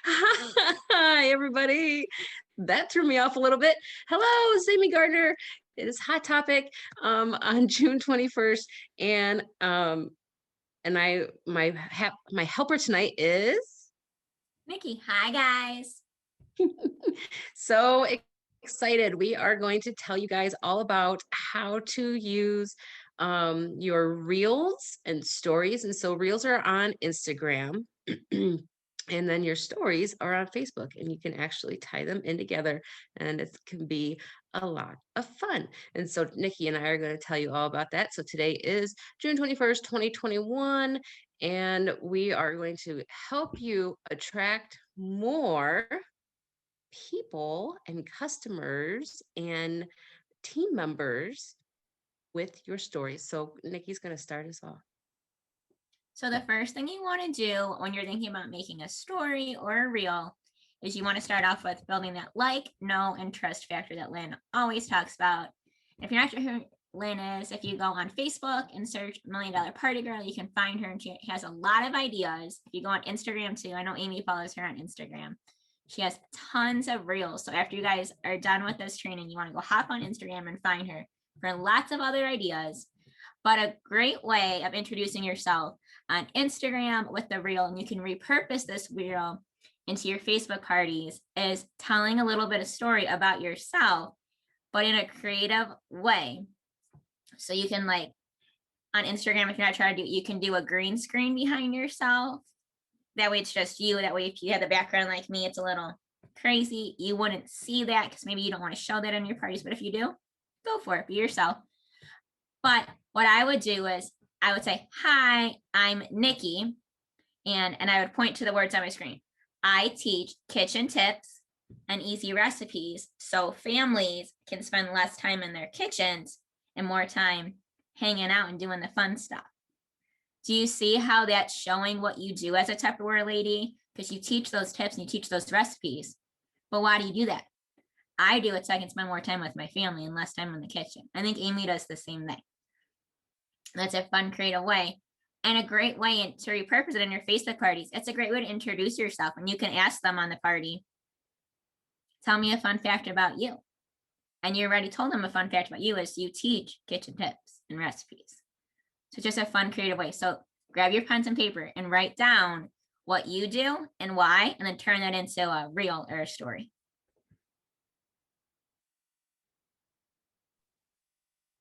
Hi, everybody. That threw me off a little bit. Hello, it's Amy Gardner. It is Hot Topic on June 21st. And my helper tonight is Nikki, hi guys. so excited. We are going to tell you guys all about how to use your reels and stories. And so reels are on Instagram. And then your stories are on Facebook, and you can actually tie them in together, and it can be a lot of fun. And so Nikki and I are going to tell you all about that. So today is June 21st, 2021, and we are going to help you attract more people and customers and team members with your stories. So Nikki's going to start us off. So the first thing you want to do when you're thinking about making a story or a reel is you want to start off with building that like, know, and trust factor that Lynn always talks about. If you're not sure who Lynn is, if you go on Facebook and search $1 Million Party Girl, you can find her, and she has a lot of ideas. If you go on Instagram too, I know Amy follows her on Instagram. She has tons of reels. So after you guys are done with this training, you want to go hop on Instagram and find her for lots of other ideas. But a great way of introducing yourself on Instagram with the reel, and you can repurpose this reel into your Facebook parties, is telling a little bit of story about yourself, but in a creative way. So you can, like, on Instagram, if you're not trying to do, you can do a green screen behind yourself. That way it's just you. That way, if you had the background like me, it's a little crazy. You wouldn't see that because maybe you don't want to show that in your parties. But if you do, go for it. Be yourself. But what I would do is I would say, hi, I'm Nikki. And I would point to the words on my screen. I teach kitchen tips and easy recipes so families can spend less time in their kitchens and more time hanging out and doing the fun stuff. Do you see how that's showing what you do as a Tupperware lady? Because you teach those tips and you teach those recipes. But why do you do that? I do it so I can spend more time with my family and less time in the kitchen. I think Amy does the same thing. That's a fun, creative way. And a great way to repurpose it in your Facebook parties. It's a great way to introduce yourself, and you can ask them on the party, tell me a fun fact about you. And you already told them a fun fact about you is you teach kitchen tips and recipes. So just a fun, creative way. So grab your pens and paper and write down what you do and why, and then turn that into a reel or a story.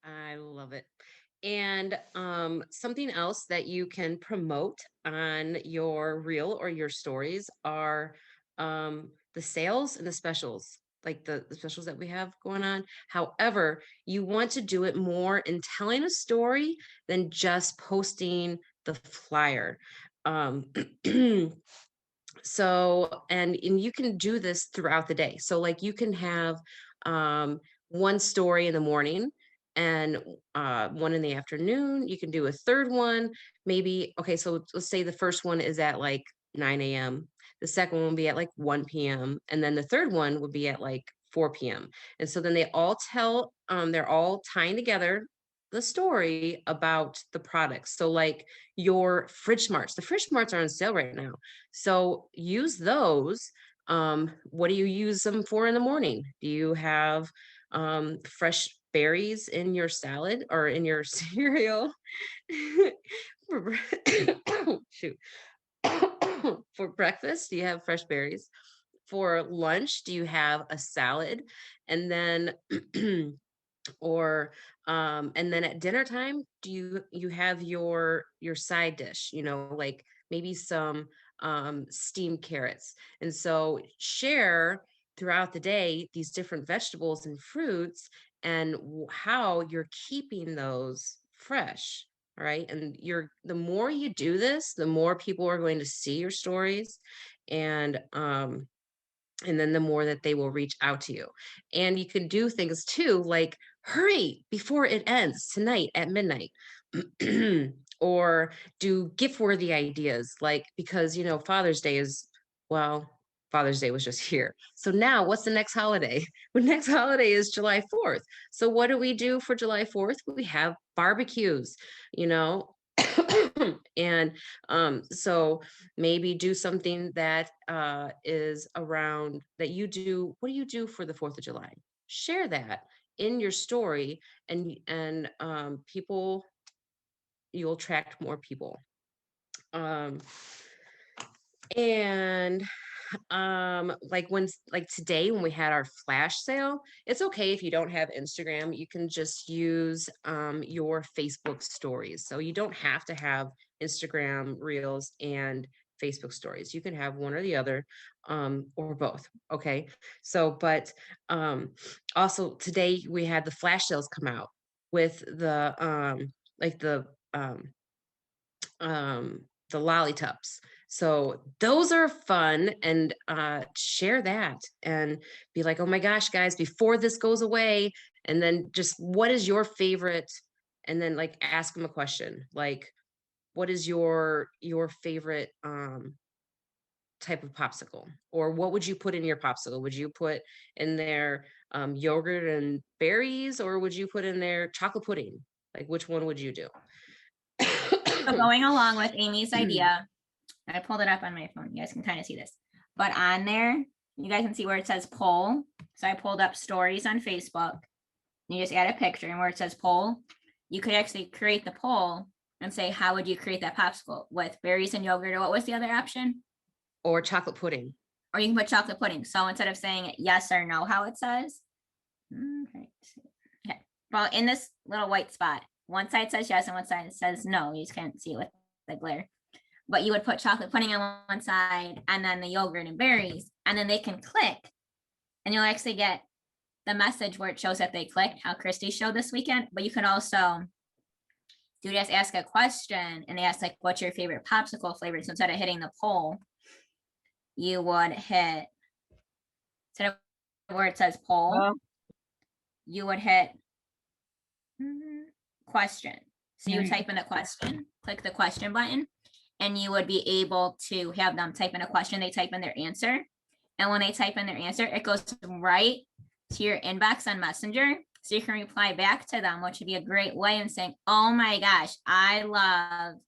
I love it. And something else that you can promote on your reel or your stories are the sales and the specials, like the specials that we have going on. However, you want to do it more in telling a story than just posting the flyer. Um, and you can do this throughout the day. So like you can have one story in the morning and one in the afternoon. You can do a third one, maybe. Okay, so let's say the first one is at like 9 a.m. The second one will be at like 1 p.m. And then the third one would be at like 4 p.m. And so then they all they're all tying together the story about the products. So like your fridge smarts, the fridge smarts are on sale right now. So use those. What do you use them for in the morning? Do you have fresh berries in your salad or in your cereal? Shoot. For breakfast, do you have fresh berries? For lunch, do you have a salad? And then or and then at dinner time, do you have your side dish, like maybe some steamed carrots. And so share throughout the day these different vegetables and fruits and how you're keeping those fresh. All right. And the more you do this, the more people are going to see your stories, and then the more that they will reach out to you. And you can do things too, like hurry before it ends tonight at midnight. Or do gift worthy ideas, like, because Father's Day is, well, Father's Day was just here. So now what's the next holiday? The next holiday is July 4th. So what do we do for July 4th? We have barbecues, you know, And so maybe do something that is around that you do. What do you do for the 4th of July? Share that in your story, and people, you'll attract more people. Um, and like like today when we had our flash sale, it's okay if you don't have Instagram, you can just use your Facebook stories. So you don't have to have Instagram reels and Facebook stories. You can have one or the other, or both. Okay. So but also today we had the flash sales come out with like the lollipops. So those are fun, and share that and be like, oh my gosh, guys, before this goes away, and then just what is your favorite, and then like ask them a question like, what is your favorite type of popsicle, or what would you put in your popsicle? Would you put in there yogurt and berries, or would you put in there chocolate pudding? Like which one would you do? So going along with Amy's idea, I pulled it up on my phone. You guys can kind of see this. But on there, you guys can see where it says poll. So I pulled up stories on Facebook. You just add a picture, and where it says poll, you could actually create the poll and say, how would you create that popsicle with berries and yogurt? Or what was the other option? Or chocolate pudding. Or you can put chocolate pudding. So instead of saying yes or no, how it says. Okay. Well, in this little white spot, one side says yes and one side says no. You just can't see it with the glare. But you would put chocolate pudding on one side and then the yogurt and berries, and then they can click, and you'll actually get the message where it shows that they clicked, how Christy showed this weekend. But you can also do just ask a question, and they ask like, what's your favorite popsicle flavor? So instead of hitting the poll, you would hit, instead of where it says poll, you would hit question. So you would type in a question, click the question button, and you would be able to have them type in a question. They type in their answer. And when they type in their answer, it goes right to your inbox on Messenger. So you can reply back to them, which would be a great way in saying, oh my gosh, I love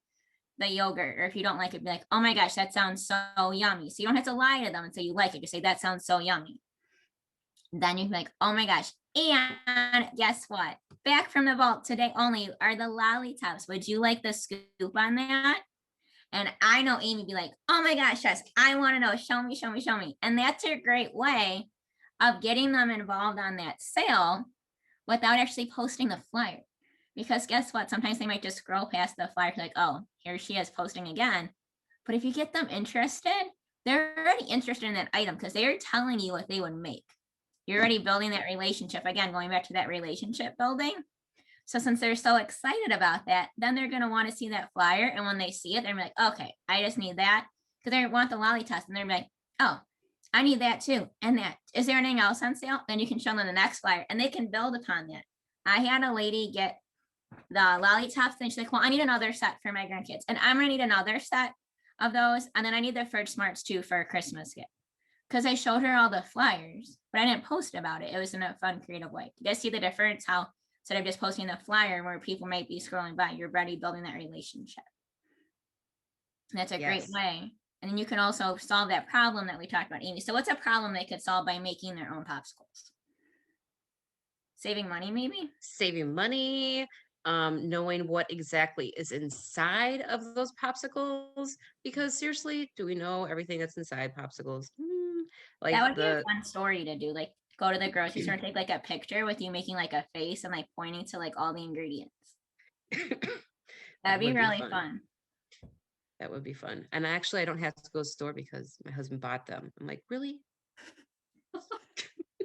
the yogurt. Or if you don't like it, be like, oh my gosh, that sounds so yummy. So you don't have to lie to them and say you like it. Just say, that sounds so yummy. Then you can be like, oh my gosh. And guess what? Back from the vault today only are the lollipops. Would you like the scoop on that? And I know Amy be like, oh my gosh, yes, I want to know. Show me, show me, show me. And that's a great way of getting them involved on that sale without actually posting the flyer. Because guess what? Sometimes they might just scroll past the flyer, like, oh, here she is posting again. But if you get them interested, they're already interested in that item because they are telling you what they would make. You're already building that relationship. Again, going back to that relationship building. So since they're so excited about that, then they're going to want to see that flyer. And when they see it, they're like, okay, I just need that. Because they want the lollipops. And they're like, oh, I need that too. And that. Is there anything else on sale? Then you can show them the next flyer and they can build upon that. I had a lady get the lollipops and she's like, well, I need another set for my grandkids. And I'm going to need another set of those. And then I need the fridge smarts too for a Christmas gift. Because I showed her all the flyers, but I didn't post about it. It was in a fun, creative way. You guys see the difference? How instead of just posting the flyer where people might be scrolling by, you're already building that relationship. And that's a great way. And then you can also solve that problem that we talked about, Amy. So what's a problem they could solve by making their own popsicles? Saving money, maybe? Saving money, knowing what exactly is inside of those popsicles. Because seriously, do we know everything that's inside popsicles? Like that would be a fun story to do. Like go to the grocery store and take like a picture with you making like a face and like pointing to like all the ingredients. That'd be really fun. That would be fun. And actually, I don't have to go to the store because my husband bought them. I'm like, really?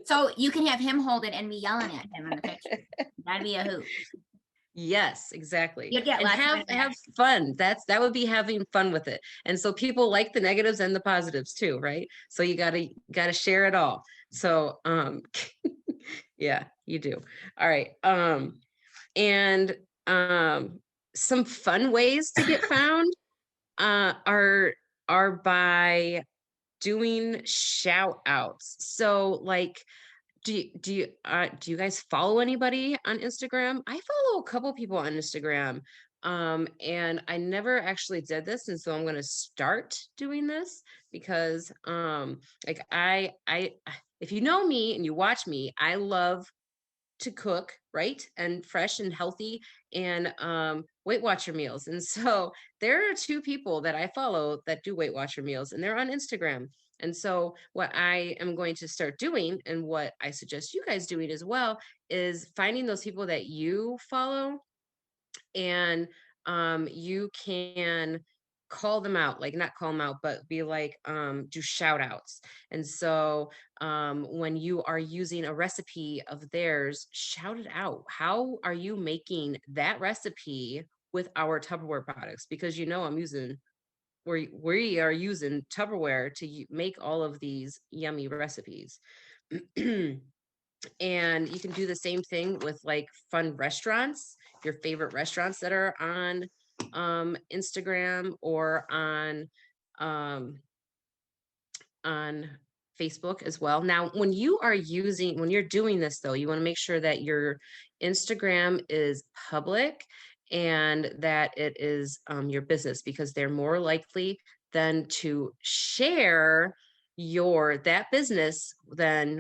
So you can have him hold it and be yelling at him in the picture. That'd be a hoot. Yes, exactly. You'd get and have fun. That would be having fun with it. And so people like the negatives and the positives too, right? So you gotta share it all. So yeah, you do. All right. And some fun ways to get found are by doing shout outs. So like do you guys follow anybody on Instagram? I follow a couple people on Instagram. And I never actually did this, and so I'm going to start doing this because like if you know me and you watch me, I love to cook, right? And fresh and healthy and Weight Watcher meals. And so there are two people that I follow that do Weight Watcher meals, and they're on Instagram. And so what I am going to start doing, and what I suggest you guys doing as well, is finding those people that you follow, and you can call them out, like not call them out, but be like, do shout outs. And so when you are using a recipe of theirs, shout it out. How are you making that recipe with our Tupperware products? Because I'm using, we are using Tupperware to make all of these yummy recipes. And you can do the same thing with like fun restaurants, your favorite restaurants that are on Instagram or um, on Facebook as well. Now, when you're doing this though, you want to make sure that your Instagram is public and that it is your business, because they're more likely than to share that business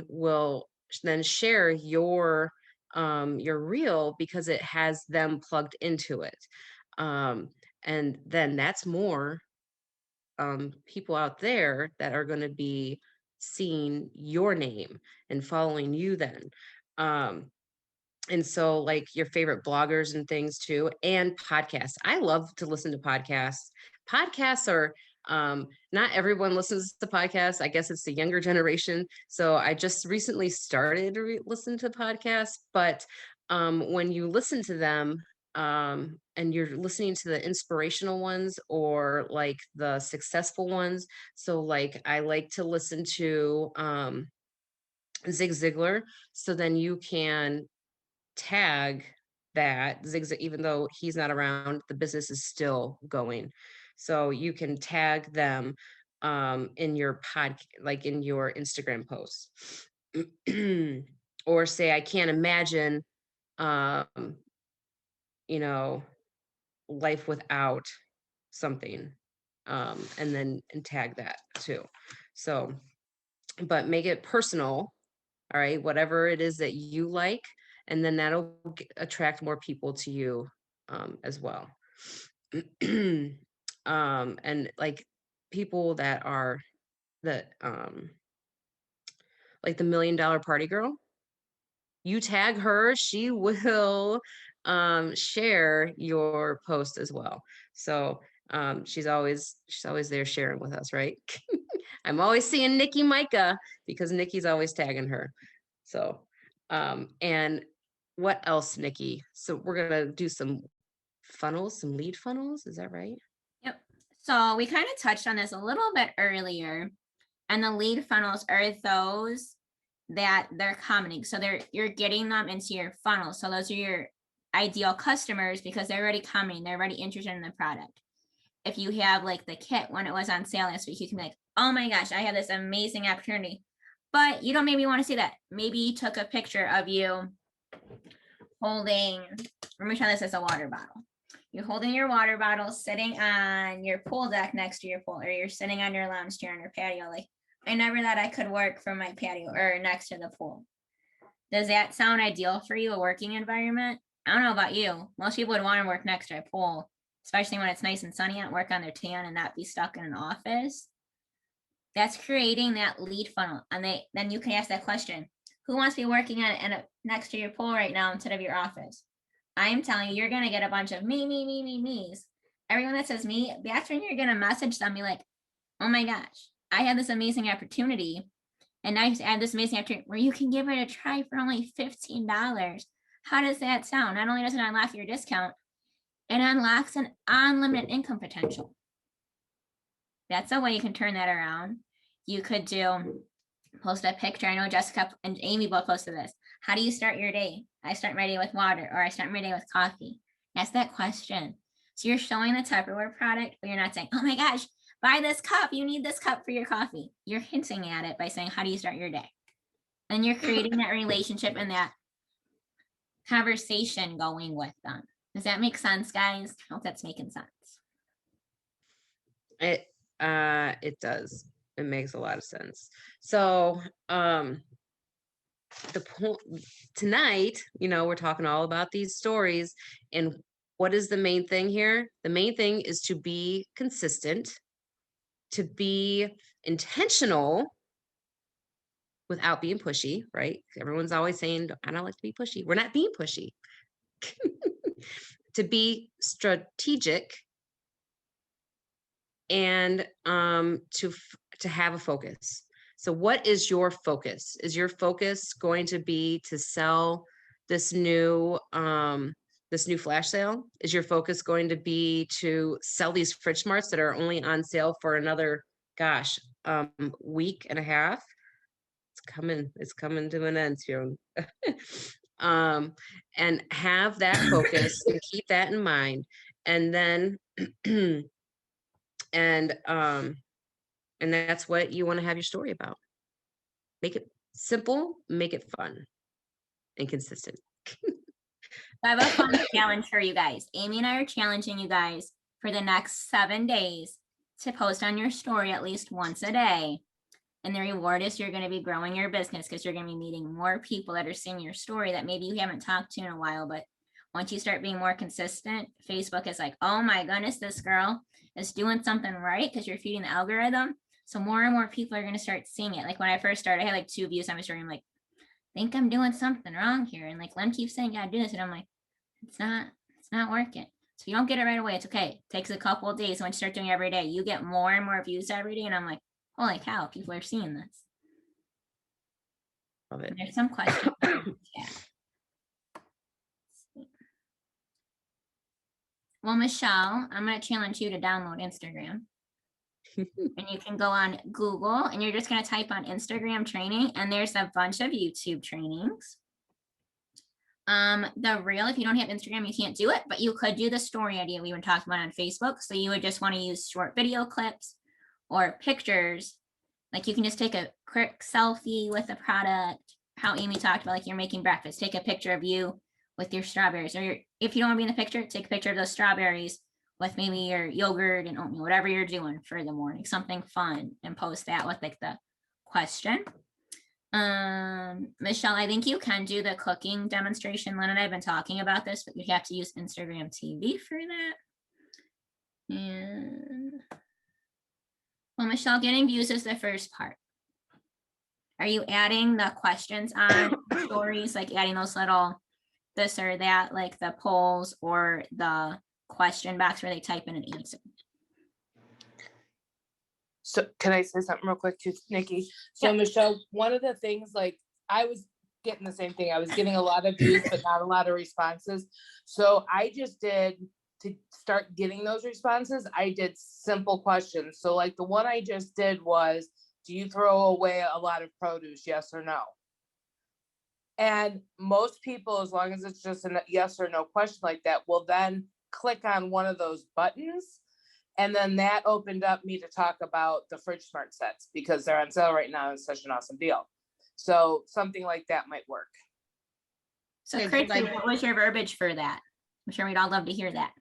will then share your reel, because it has them plugged into it. Um, and then that's more people out there that are going to be seeing your name and following you then. Um, and so, like your favorite bloggers and things too, and podcasts. I love to listen to podcasts. Podcasts are, not everyone listens to podcasts. I guess it's the younger generation. So I just recently started to listen to podcasts, but when you listen to them, and you're listening to the inspirational ones or like the successful ones. So like I like to listen to Zig Ziglar. So then you can tag that Zig, even though he's not around, the business is still going. So you can tag them in your like in your Instagram posts. Or say, I can't imagine, um, you know, life without something. And then and tag that too. So, but make it personal. All right, whatever it is that you like, and then that'll attract more people to you as well. And like people that are that like the $1 million party girl, you tag her, she will share your post as well. So she's always there sharing with us, right? I'm always seeing Nikki Micah because Nikki's always tagging her. So, and what else, Nikki? So we're gonna do some funnels, some lead funnels. Is that right? Yep. So we kind of touched on this a little bit earlier, and the lead funnels are those that they're commenting. So you're getting them into your funnel. So those are your ideal customers because they're already coming, they're already interested in the product. If you have like the kit when it was on sale last week, you can be like, oh my gosh, I have this amazing opportunity. But you don't maybe want to see that. Maybe you took a picture of you holding, let me try this as a water bottle. You're holding your water bottle sitting on your pool deck next to your pool, or you're sitting on your lounge chair on your patio. Like, I never thought I could work from my patio or next to the pool. Does that sound ideal for you, a working environment? I don't know about you. Most people would want to work next to a pool, especially when it's nice and sunny out, work on their tan and not be stuck in an office. That's creating that lead funnel. And then you can ask that question, who wants to be working next to your pool right now instead of your office? I'm telling you, you're going to get a bunch of me's. Everyone that says me, that's when you're going to message them, be like, oh my gosh, I had this amazing opportunity. And I add this amazing opportunity where you can give it a try for only $15. How does that sound? Not only does it unlock your discount, it unlocks an unlimited income potential. That's a way you can turn that around. You could post a picture. I know Jessica and Amy both posted this. How do you start your day? I start my day with water, or I start my day with coffee. Ask that question. So you're showing the Tupperware product, but you're not saying, oh my gosh, buy this cup. You need this cup for your coffee. You're hinting at it by saying, how do you start your day? And you're creating that relationship and that conversation going with them. Does that make sense, guys? I hope that's making sense. It does. It makes a lot of sense. So, the point tonight, we're talking all about these stories, and what is the main thing here? The main thing is to be consistent, to be intentional without being pushy, right? Everyone's always saying, I don't like to be pushy. We're not being pushy. To be strategic and to have a focus. So what is your focus? Is your focus going to be to sell this new flash sale? Is your focus going to be to sell these fridge smarts that are only on sale for another, gosh, week and a half? It's coming to an end soon. And have that focus and keep that in mind. And then and that's what you want to have your story about. Make it simple, make it fun and consistent. I have a fun challenge for you guys. Amy and I are challenging you guys for the next 7 days to post on your story at least once a day. And the reward is you're going to be growing your business because you're going to be meeting more people that are seeing your story that maybe you haven't talked to in a while. But once you start being more consistent, Facebook is like, oh my goodness, this girl is doing something right because you're feeding the algorithm. So more and more people are going to start seeing it. Like when I first started, I had like 2 views on my story. I'm like, I think I'm doing something wrong here. And like Len keeps saying, yeah, do this. And I'm like, it's not working. So if you don't get it right away, it's okay. It takes a couple of days. Once you start doing it every day, you get more and more views every day. And I'm like, holy cow, people are seeing this. Love it. There's some questions. Well, Michelle, I'm going to challenge you to download Instagram. And you can go on Google and you're just going to type on Instagram training, and there's a bunch of YouTube trainings. The reel, if you don't have Instagram, you can't do it, but you could do the story idea we were talking about on Facebook. So you would just want to use short video clips or pictures. Like you can just take a quick selfie with the product, how Amy talked about, like you're making breakfast, take a picture of you with your strawberries, or if you don't want to be in the picture, take a picture of those strawberries with maybe your yogurt and oatmeal, whatever you're doing for the morning, something fun, and post that with like the question. Michelle, I think you can do the cooking demonstration. Len and I have been talking about this, but you have to use Instagram TV for that. And well, Michelle, getting views is the first part. Are you adding the questions on stories, like adding those little this or that, like the polls or the question box where they type in an answer? So can I say something real quick to Nikki? So yeah. Michelle, one of the things, like I was getting the same thing. I was getting a lot of views, but not a lot of responses. So I just did, to start getting those responses, I did simple questions. So like the one I just did was, do you throw away a lot of produce? Yes or no? And most people, as long as it's just a yes or no question like that, will then click on one of those buttons. And then that opened up me to talk about the Fridge Smart sets because they're on sale right now. It's such an awesome deal. So something like that might work. So Christy, what was your verbiage for that? I'm sure we'd all love to hear that.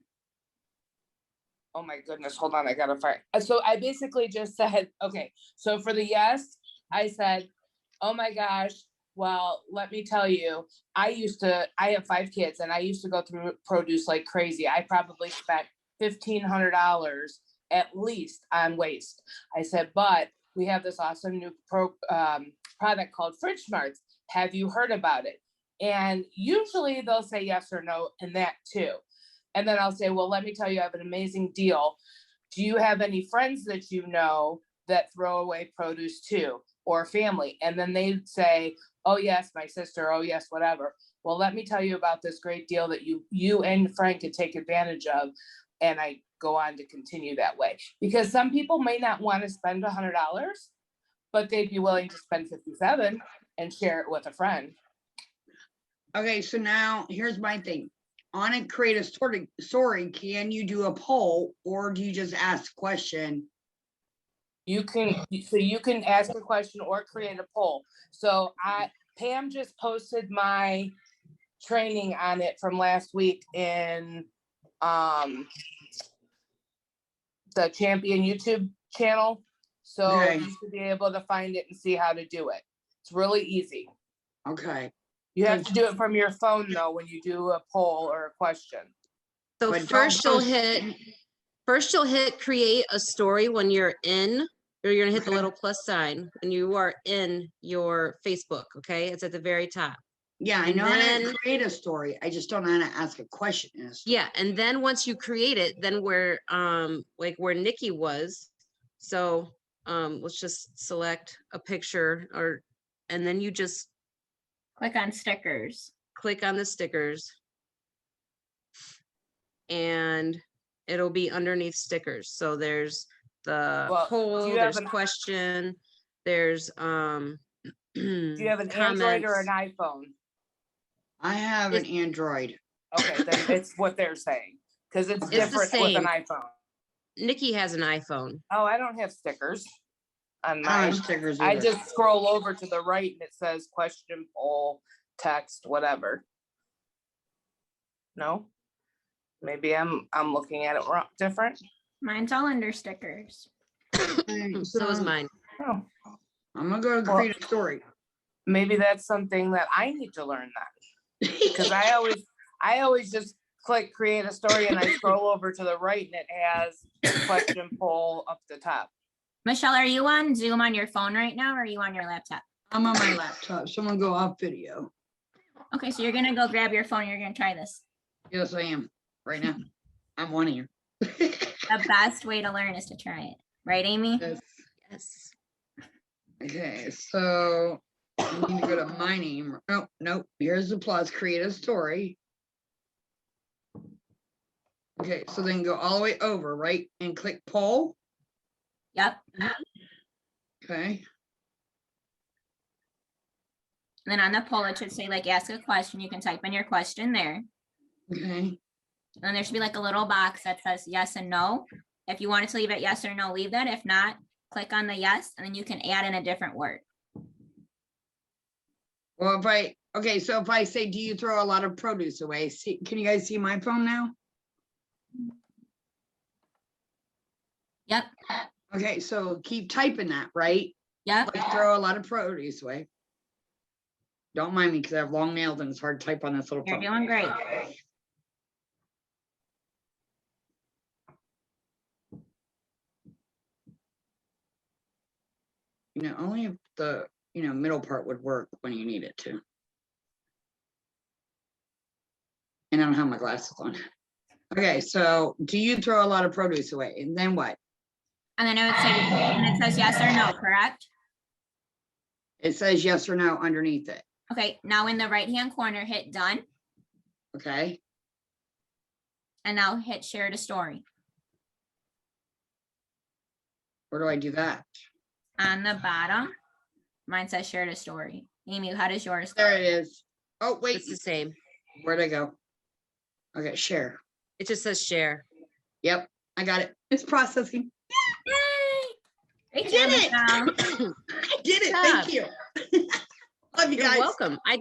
Oh my goodness, hold on, I gotta find. So I basically just said, okay, so for the yes, I said, oh my gosh, well, let me tell you, I have 5 kids and I used to go through produce like crazy. I probably spent $1,500 at least on waste. I said, but we have this awesome new product called Fridge Smarts. Have you heard about it? And usually they'll say yes or no in that too. And then I'll say, well, let me tell you, I have an amazing deal. Do you have any friends that you know that throw away produce too, or family? And then they'd say, oh yes, my sister, oh yes, whatever. Well, let me tell you about this great deal that you and Frank could take advantage of. And I go on to continue that way, because some people may not want to spend $100, but they'd be willing to spend $57 and share it with a friend. Okay, so now here's my thing. On a create a story, can you do a poll or do you just ask a question? You can ask a question or create a poll. So Pam just posted my training on it from last week in the Champion YouTube channel. So Okay. you should be able to find it and see how to do it. It's really easy. Okay. You have to do it from your phone though when you do a poll or a question. So But don't first you'll hit create a story when you're in, or you're gonna hit the little plus sign when you are in your Facebook, okay? It's at the very top. Yeah, I And know how to then- create a story. I just don't know how to ask a question in a story. Yeah, and then once you create it, then where like where Nikki was, so let's just select a picture and then you just Click on stickers. click on the stickers and it'll be underneath stickers. So there's the Well, do poll, you have there's an- question, there's Do you have an Android or an iPhone? I have an It's- Android. Okay, then it's what they're saying. Because it's It's the different with an same. iPhone. Nikki has an iPhone. Oh, I don't have stickers on I don't mine. have stickers I either. just scroll over to the right and it says question, poll, text, whatever. No? Maybe I'm looking at it wrong, different. Mine's all under stickers. Okay, So is mine. Oh, I'm gonna go to Well- create a story. maybe that's something that I need to learn then. Because I always just click create a story and I scroll over to the right and it has question, poll up the top. Michelle, are you on Zoom on your phone right now, or are you on your laptop? I'm on my laptop. Someone go off video. Okay, so you're gonna go grab your phone, you're gonna try this. Yes, I am right now. I'm one of you. The best way to learn is to try it. Right, Amy? Yes. Yes. Okay, so I need to go to my name. Oh, nope. Here's the plus. Create a story. Okay, so then go all the way over, right? And click poll. Yep. Okay. And then on the poll, it should say like ask a question. You can type in your question there. Okay. And then there should be like a little box that says yes and no. If you wanted to leave it yes or no, leave that. If not, click on the yes, and then you can add in a different word. Well, so if I say, do you throw a lot of produce away? See, can you guys see my phone now? Yep. Okay, so keep typing that, right? Yep. Like throw a lot of produce away. Don't mind me because I have long nails and it's hard to type on this little You're phone. doing great. Only if the, middle part would work when you need it to. And I don't have my glasses on. Okay, so do you throw a lot of produce away? And then what? And then it would say, and it says yes or no, correct? It says yes or no underneath it. Okay, now in the right-hand corner, hit done, Okay. and now hit share to story. Where do I do that? On the bottom, mine says share to story. Amy, how does yours go? There it is. Oh, wait. It's the same. Where'd I go? Okay, share. It just says share. Yep, I got it. It's processing. Yay! Great I job, did it. Michelle. I did it. Thank you. Love you You're guys. welcome. I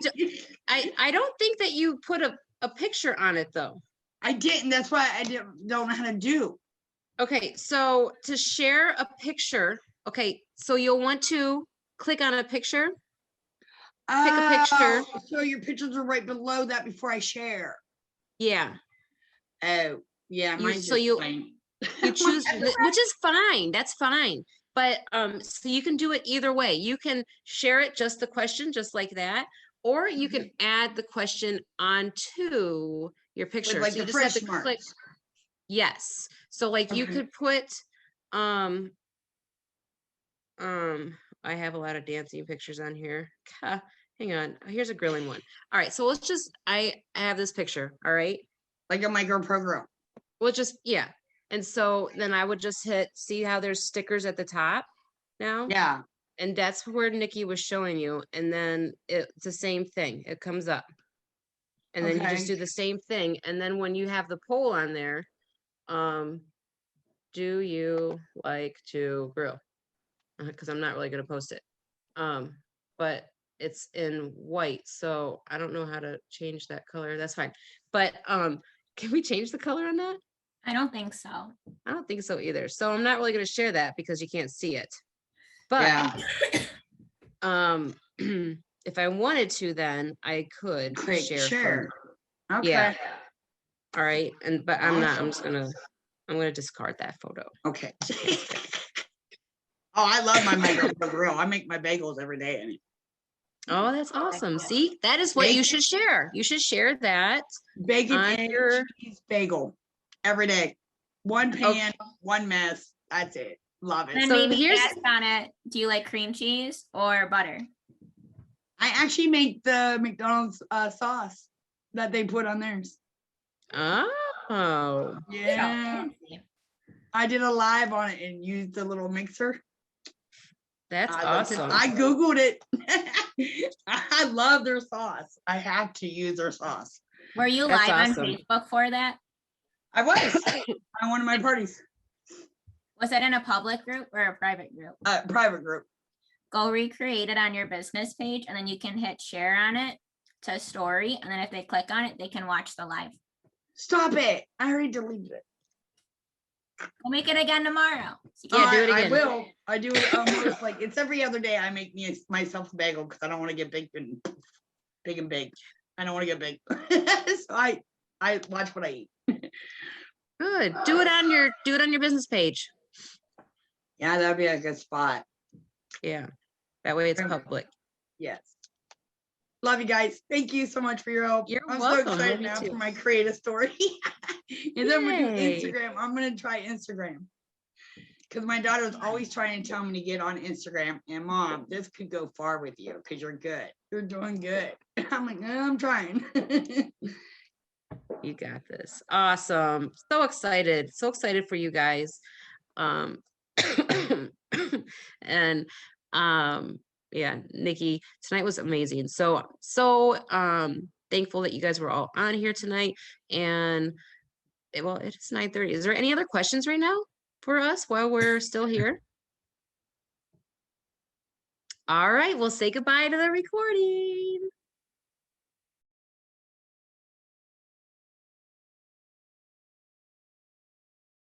don't think that you put a picture on it though. I didn't. That's why I don't know how to do. Okay, so to share a picture, okay, so you'll want to click on a picture. Pick a picture. Oh, so your pictures are right below that before I share. Yeah, Oh, yeah. You- Mine's so just you- plain. you choose, which is fine. That's fine. But so you can do it either way. You can share it just the question, just like that, or you can add the question onto your picture. With like So you the just have fresh to marks. click. Yes. So like you Okay. could put I have a lot of dancing pictures on here. Hang on. Here's a grilling one. All right. So let's just I have this picture. All right. Like a micro program. Well, just yeah. And so then I would just hit see how there's stickers at the top now? Yeah. And that's where Nikki was showing you. And then it's the same thing. It comes up. And then you just Okay. do the same thing. And then when you have the poll on there, do you like to grill? Because I'm not really going to post it. But it's in white, so I don't know how to change that color. That's fine. But can we change the color on that? I don't think so. I don't think so either. So I'm not really going to share that because you can't see it. But Yeah. if I wanted to, then I could Click share. share. From, Okay. yeah. All right. But I'm not. Awesome. I'm gonna discard that photo. Okay. Oh, I love my bagels for real. I make my bagels every day. Oh, that's awesome. See, that is what you should share. You should share that. Bacon on and your- cheese bagel every day. One pan, one mess. That's it. Love it. Then So maybe here's- ask on it. Do you like cream cheese or butter? I actually make the McDonald's sauce that they put on theirs. Oh, Yeah. Fancy. I did a live on it and used the little mixer. that's I looked it- awesome. I Googled it. I love their sauce. I have to use their sauce. Were you That's live awesome. on Facebook for that? I was on one of my parties, Was that in a public group or a private group? private group. Go recreate it on your business page and then you can hit share on it to story. And then if they click on it, they can watch the live. Stop it. I already deleted it. We'll make it again tomorrow. Yeah, do it I again. will. I do it almost like it's every other day. I make myself a bagel because I don't want to get big and big. I don't want to get big. So I watch what I eat. Good. Do it on your business page. Yeah, that'd be a good spot. Yeah. That way it's public. Yes. Love you guys. Thank you so much for your help. You're I'm welcome. so Love excited you now too. for my creative story. And then we do Yay. Instagram. I'm gonna try Instagram. Because my daughter's always trying to tell me to get on Instagram. And mom, this could go far with you because you're good. You're doing good. I'm like, I'm trying. You got this. Awesome. So excited. So excited for you guys. And yeah, Nikki, tonight was amazing. So thankful that you guys were all on here tonight. And well, it is 9:30. Is there any other questions right now for us while we're still here? All right, we'll say goodbye to the recording.